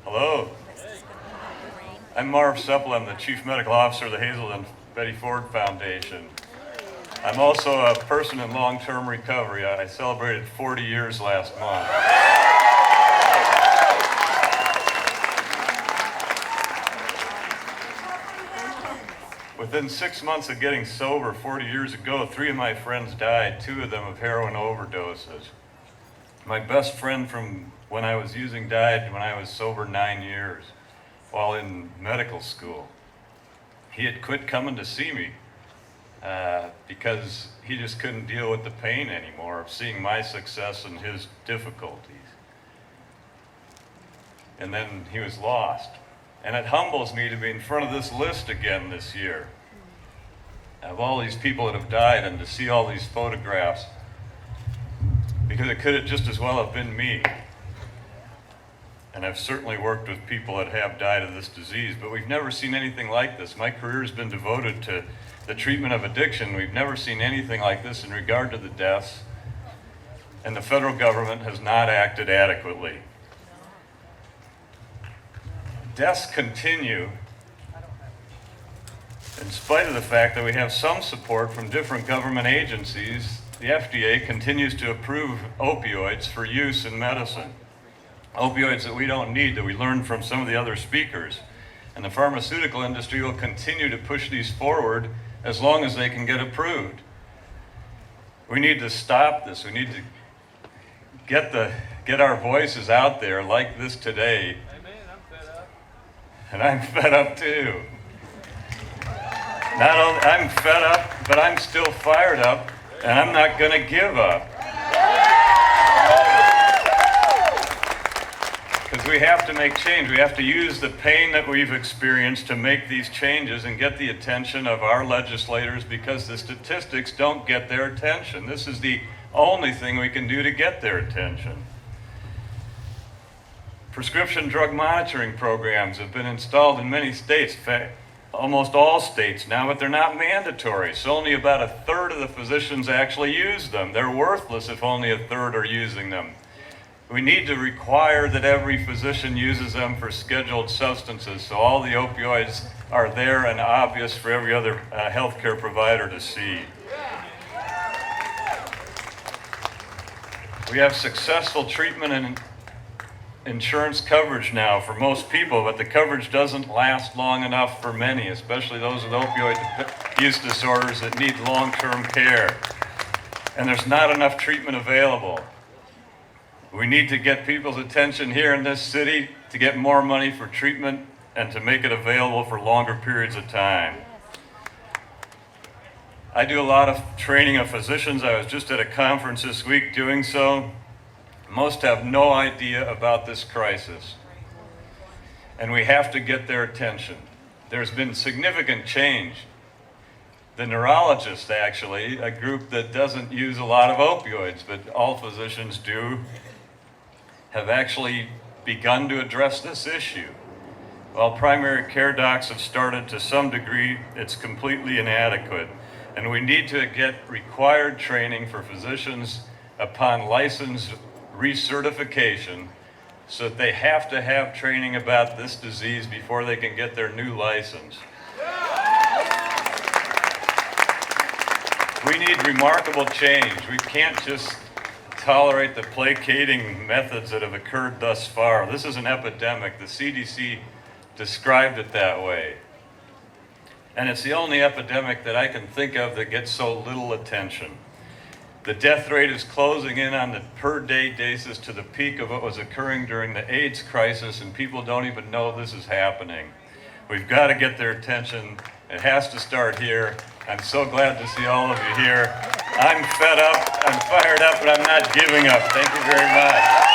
Hello. I'm Marve Seppala. I'm the Chief Medical Officer of the Hazel and Betty Ford Foundation. I'm also a person in long-term recovery. I celebrated 40 years last month. Within 6 months of getting sober 40 years ago, 3 of my friends died, 2 of them of heroin overdoses. My best friend from when I was using died when I was sober 9 years while in medical school. He had quit coming to see me because he just couldn't deal with the pain anymore of seeing my success and his difficulties. And then he was lost. And it humbles me to be in front of this list again this year of all these people that have died and to see all these photographs, because it could have just as well have been me. And I've certainly worked with people that have died of this disease, but we've never seen anything like this. My career has been devoted to the treatment of addiction. We've never seen anything like this in regard to the deaths, and the federal government has not acted adequately. Deaths continue in spite of the fact that we have some support from different government agencies. The FDA continues to approve opioids for use in medicine. Opioids that we don't need, that we learned from some of the other speakers. And the pharmaceutical industry will continue to push these forward as long as they can get approved. We need to stop this. We need to get our voices out there like this today. And I'm fed up too. Not only I'm fed up, but I'm still fired up, and I'm not going to give up. Because we have to make change. We have to use the pain that we've experienced to make these changes and get the attention of our legislators, because the statistics don't get their attention. This is the only thing we can do to get their attention. Prescription drug monitoring programs have been installed in many states, in fact, almost all states now, but they're not mandatory. So only about a third of the physicians actually use them. They're worthless if only a third are using them. We need to require that every physician uses them for scheduled substances, so all the opioids are there and obvious for every other healthcare provider to see. We have successful treatment and insurance coverage now for most people, but the coverage doesn't last long enough for many, especially those with opioid use disorders that need long-term care. And there's not enough treatment available. We need to get people's attention here in this city to get more money for treatment and to make it available for longer periods of time. I do a lot of training of physicians. I was just at a conference this week doing so. Most have no idea about this crisis, and we have to get their attention. There's been significant change. The neurologists, actually, a group that doesn't use a lot of opioids, but all physicians do, have actually begun to address this issue. While primary care docs have started to some degree, it's completely inadequate, and we need to get required training for physicians upon licensed recertification, so that they have to have training about this disease before they can get their new license. We need remarkable change. We can't just tolerate the placating methods that have occurred thus far. This is an epidemic. The CDC described it that way. And it's the only epidemic that I can think of that gets so little attention. The death rate is closing in on the per-day basis to the peak of what was occurring during the AIDS crisis, and people don't even know this is happening. We've got to get their attention. It has to start here. I'm so glad to see all of you here. I'm fed up, I'm fired up, but I'm not giving up. Thank you very much.